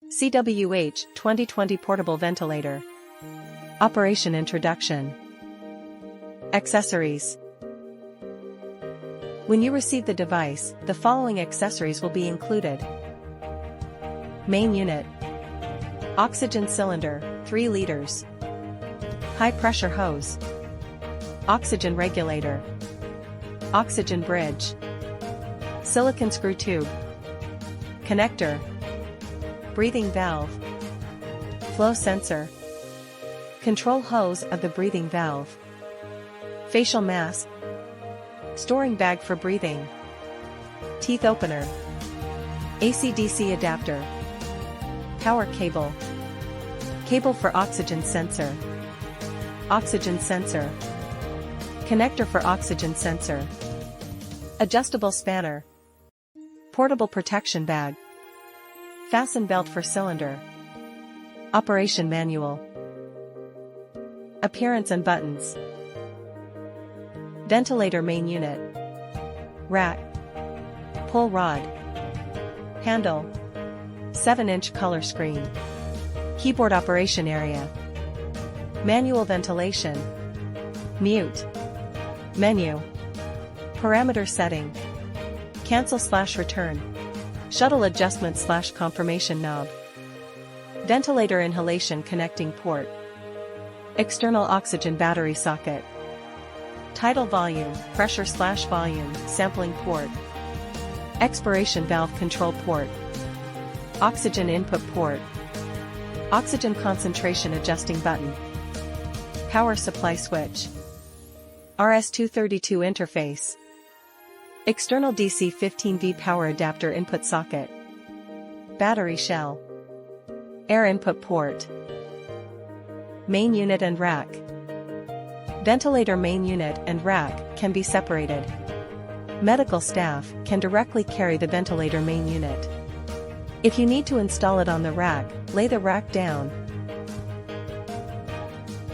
CWH 2020 Portable Ventilator. Operation Introduction. Accessories. When you receive the device, the following accessories will be included. Main unit. Oxygen cylinder, 3 liters. High pressure hose. Oxygen regulator. Oxygen bridge. Silicone screw tube. Connector. Breathing valve. Flow sensor. Control hose of the breathing valve. Facial mask. Storing bag for breathing. Teeth opener. AC/DC adapter. Power cable. Cable for oxygen sensor. Oxygen sensor. Connector for oxygen sensor. Adjustable spanner. Portable protection bag. Fasten belt for cylinder. Operation manual. Appearance and buttons. Ventilator main unit. Rack. Pull rod. Handle. 7-inch color screen. Keyboard operation area. Manual ventilation. Mute. Menu. Parameter setting. Cancel/return. Shuttle adjustment/confirmation knob. Ventilator inhalation connecting port. External oxygen battery socket. Tidal volume, pressure/volume, sampling port. Expiration valve control port. Oxygen input port. Oxygen concentration adjusting button. Power supply switch. RS-232 interface. External DC 15V power adapter input socket. Battery shell. Air input port. Main unit and rack. Ventilator main unit and rack can be separated. Medical staff can directly carry the ventilator main unit. If you need to install it on the rack, lay the rack down.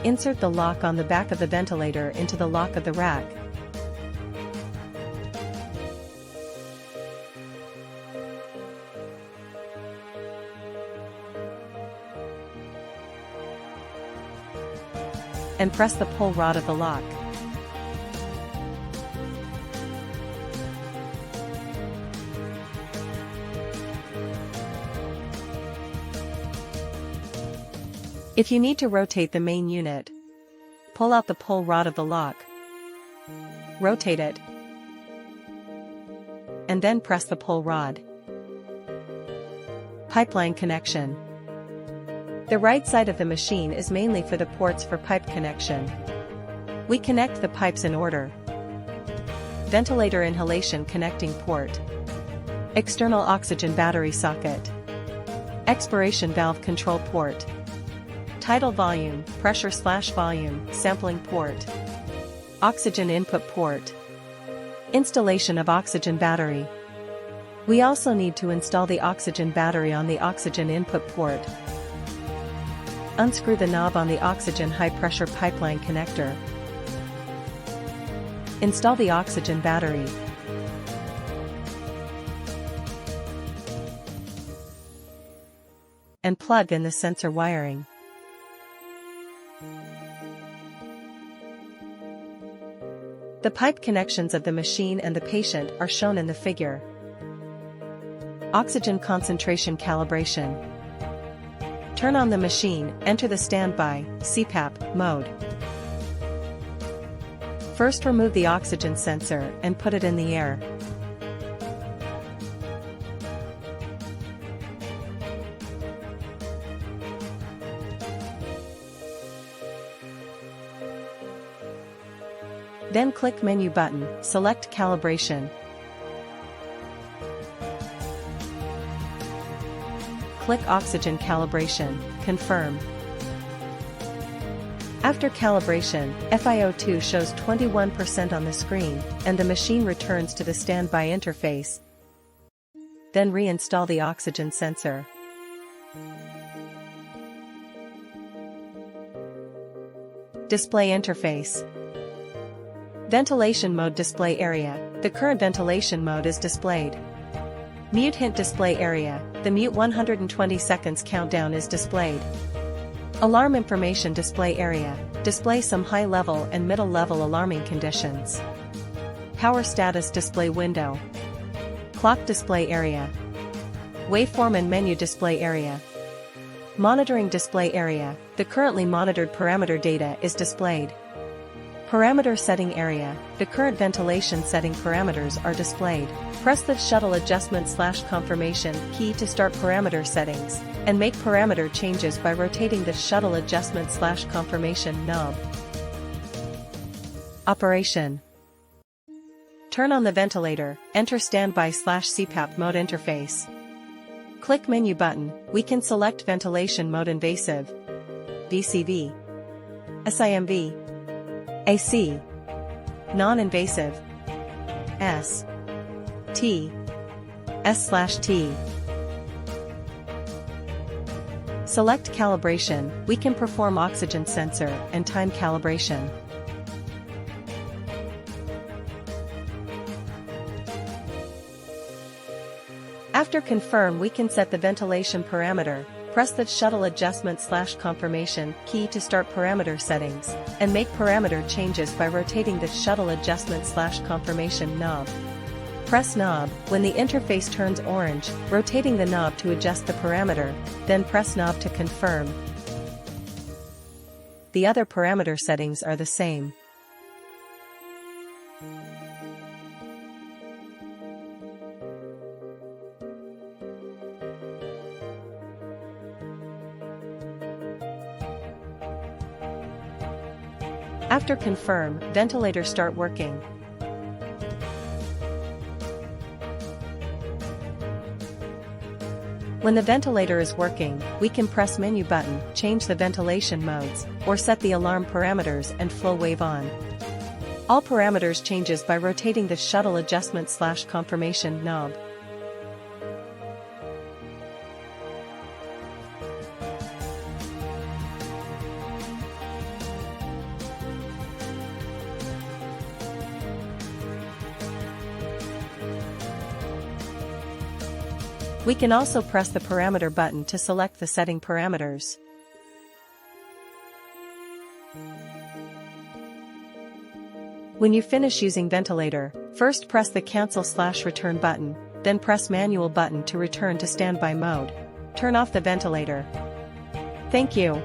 Insert the lock on the back of the ventilator into the lock of the rack. And press the pull rod of the lock. If you need to rotate the main unit, pull out the pull rod of the lock. Rotate it. And then press the pull rod. Pipeline connection. The right side of the machine is mainly for the ports for pipe connection. We connect the pipes in order. Ventilator inhalation connecting port. External oxygen battery socket. Expiration valve control port. Tidal volume, pressure/volume, sampling port. Oxygen input port. Installation of oxygen battery. We also need to install the oxygen battery on the oxygen input port. Unscrew the knob on the oxygen high-pressure pipeline connector. Install the oxygen battery. And plug in the sensor wiring. The pipe connections of the machine and the patient are shown in the figure. Oxygen concentration calibration. Turn on the machine, enter the standby, CPAP, mode. First remove the oxygen sensor and put it in the air. Then click Menu button, select Calibration. Click Oxygen Calibration, confirm. After calibration, FiO2 shows 21% on the screen, and the machine returns to the standby interface. Then reinstall the oxygen sensor. Display interface. Ventilation mode display area. The current ventilation mode is displayed. Mute hint display area. The mute 120 seconds countdown is displayed. Alarm information display area, display some high-level and middle-level alarming conditions. Power status display window. Clock display area. Waveform and menu display area. Monitoring display area, the currently monitored parameter data is displayed. Parameter setting area, the current ventilation setting parameters are displayed. Press the shuttle adjustment/confirmation key to start parameter settings, and make parameter changes by rotating the shuttle adjustment/confirmation knob. Operation. Turn on the ventilator, enter standby/CPAP mode interface. Click menu button, we can select ventilation mode invasive, VCV, SIMV, AC, non-invasive, S, T, S/T. Select calibration, we can perform oxygen sensor and time calibration. After confirm, we can set the ventilation parameter, press the shuttle adjustment/confirmation key to start parameter settings, and make parameter changes by rotating the shuttle adjustment/confirmation knob. Press knob, when the interface turns orange, rotating the knob to adjust the parameter, then press knob to confirm. The other parameter settings are the same. After confirm, ventilator start working. When the ventilator is working, we can press menu button, change the ventilation modes, or set the alarm parameters and flow wave on. All parameters changes by rotating the shuttle adjustment/confirmation knob. We can also press the parameter button to select the setting parameters. When you finish using ventilator, first press the cancel/return button, then press manual button to return to standby mode. Turn off the ventilator. Thank you.